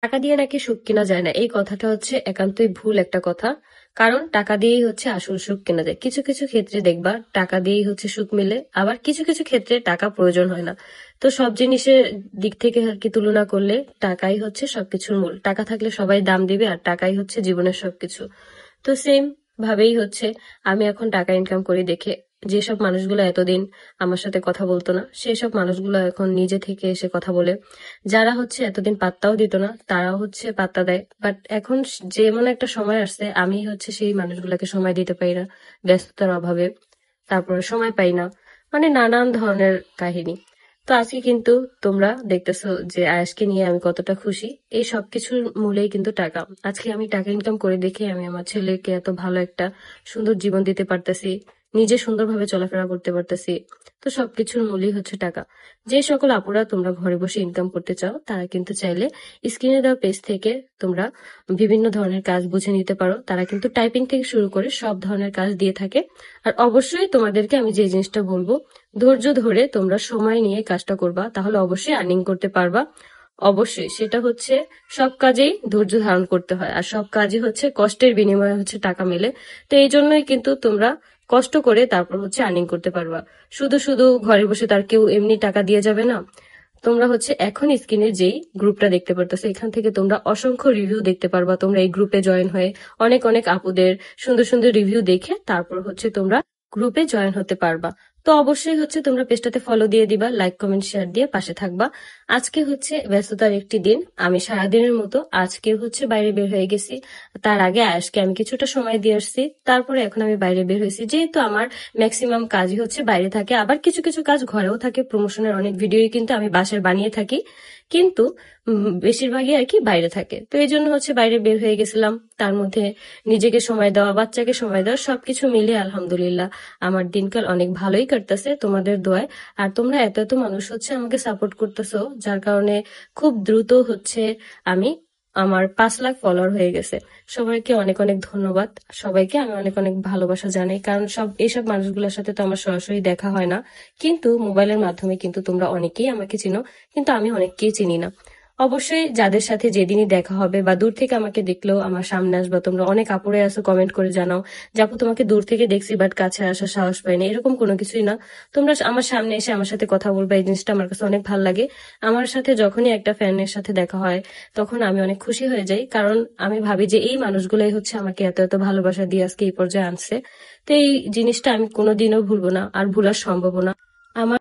টাকা দিয়ে নাকি সুখ কেনা যায় না, এই কথাটা হচ্ছে একান্তই ভুল একটা কথা। কারণ টাকা দিয়েই হচ্ছে আসল সুখ কেনা যায়। কিছু কিছু ক্ষেত্রে দেখবা টাকা দিয়েই হচ্ছে সুখ মিলে, আবার কিছু কিছু ক্ষেত্রে টাকা প্রয়োজন হয় না। তো সব জিনিসের দিক থেকে আর কি তুলনা করলে টাকাই হচ্ছে সবকিছুর মূল। টাকা থাকলে সবাই দাম দিবে, আর টাকাই হচ্ছে জীবনের সবকিছু। তো সেম ভাবেই হচ্ছে আমি এখন টাকা ইনকাম করি দেখে যেসব মানুষগুলো এতদিন আমার সাথে কথা বলতো না, সেসব মানুষগুলো এখন নিজে থেকে এসে কথা বলে। যারা হচ্ছে এতদিন পাত্তাও দিত না, তারাও হচ্ছে পাত্তা দেয়। বাট এখন যেমন একটা সময় আসছে, আমি হচ্ছে সেই মানুষগুলোকে সময় দিতে পারি না, ব্যস্ততার অভাবে। তারপরে সময় পাই না, মানে নানান ধরনের কাহিনী। তো আজকে কিন্তু তোমরা দেখতেছো যে আয়াসকে নিয়ে আমি কতটা খুশি। এই সবকিছুর মূলেই কিন্তু টাকা। আজকে আমি টাকা ইনকাম করে দেখে আমি আমার ছেলেকে এত ভালো একটা সুন্দর জীবন দিতে পারতেছি, নিজে সুন্দরভাবে চলাফেরা করতে পারতেছি। তো সবকিছুর মূলই হচ্ছে টাকা। যে সকল আপুরা তোমরা ঘরে বসে ইনকাম করতে চাও, তারা কিন্তু চাইলে স্ক্রিনে দেওয়া পেজ থেকে তোমরা বিভিন্ন ধরনের কাজ বুঝে নিতে পারো। তারা কিন্তু টাইপিং থেকে শুরু করে সব ধরনের কাজ দিয়ে থাকে। আর অবশ্যই তোমাদেরকে আমি যে জিনিসটা বলবো, ধৈর্য ধরে তোমরা সময় নিয়ে কাজটা করবা, তাহলে অবশ্যই আর্নিং করতে পারবা। অবশ্যই সেটা হচ্ছে সব কাজেই ধৈর্য ধারণ করতে হয়, আর সব কাজই হচ্ছে কষ্টের বিনিময়ে হচ্ছে টাকা মেলে। তো এই জন্যই কিন্তু তোমরা কষ্ট করে তারপর হচ্ছে আর্নিং করতে পারবা। শুধু শুধু ঘরে বসে তার কেউ এমনি টাকা দিয়ে যাবে না। তোমরা হচ্ছে এখন স্ক্রিনে যেই গ্রুপটা দেখতে পারতেছো, এখান থেকে তোমরা অসংখ্য রিভিউ দেখতে পারবা। তোমরা এই গ্রুপে জয়েন হয়ে অনেক অনেক আপুদের সুন্দর সুন্দর রিভিউ দেখে তারপর হচ্ছে তোমরা গ্রুপে জয়েন হতে পারবা। তো অবশ্যই হচ্ছে তোমরা পেজটাতে ফলো দিয়ে দিবা, লাইক কমেন্ট শেয়ার দিয়ে পাশে থাকবা। আজকে হচ্ছে ব্যস্ততার একটি দিন, আমি সারাদিনের মতো আজকে হচ্ছে বাইরে বের হয়ে গেছি। তার আগে আজকে আমি কিছুটা সময় দিয়ে আসছি, তারপরে এখন আমি বাইরে বের হয়েছি। যেহেতু আমার ম্যাক্সিমাম কাজই হচ্ছে বাইরে থাকে, আবার কিছু কিছু কাজ ঘরেও থাকে। প্রমোশনের অনেক ভিডিওই কিন্তু আমি বাসায় বানিয়ে থাকি, কিন্তু বেশিরভাগই আর কি বাইরে থাকে। তো এই জন্য হচ্ছে বাইরে বের হয়ে গেছিলাম। তার মধ্যে নিজেকে সময় দেওয়া, বাচ্চাকে সময় দেওয়া, সবকিছু মিলিয়ে আলহামদুলিল্লাহ আমার দিনকাল অনেক ভালোই কাটতেছে তোমাদের দোয়ায়। আর তোমরা এত এত মানুষ হচ্ছে আমাকে সাপোর্ট করতেছো, যার কারণে খুব দ্রুত হচ্ছে আমি আমার 5 লাখ ফলোয়ার হয়ে গেছে। সবাইকে অনেক অনেক ধন্যবাদ। সবাইকে আমি অনেক অনেক ভালোবাসা জানাই, কারণ এইসব মানুষগুলোর সাথে তো আমার সরাসরি দেখা হয় না, কিন্তু মোবাইলের মাধ্যমে কিন্তু তোমরা অনেকেই আমাকে চিনো, কিন্তু আমি অনেককেই চিনি না। অবশ্যই যাদের সাথে যেদিনই দেখা হবে বা দূর থেকে আমাকে দেখলেও আমার সামনে আসবা, তোমরা অনেক আপুরে আসো, কমেন্ট করে জানাও যে আপু তোমাকে দূর থেকে দেখছি বাট কাছে আসার সাহস পাইনি। এরকম কোনো কিছুই না, তোমরা আমার সামনে এসে আমার সাথে কথা বলবা, এই জিনিসটা আমার কাছে অনেক ভালো লাগে। আমার সাথে যখনই একটা ফ্যানের সাথে দেখা হয়, তখন আমি অনেক খুশি হয়ে যাই, কারণ আমি ভাবি যে এই মানুষগুলোই হচ্ছে আমাকে এত এত ভালোবাসা দিয়ে আজকে এই পর্যায়ে আনছে। তো এই জিনিসটা আমি কোনোদিনও ভুলবো না, আর ভুলার সম্ভব না। আমার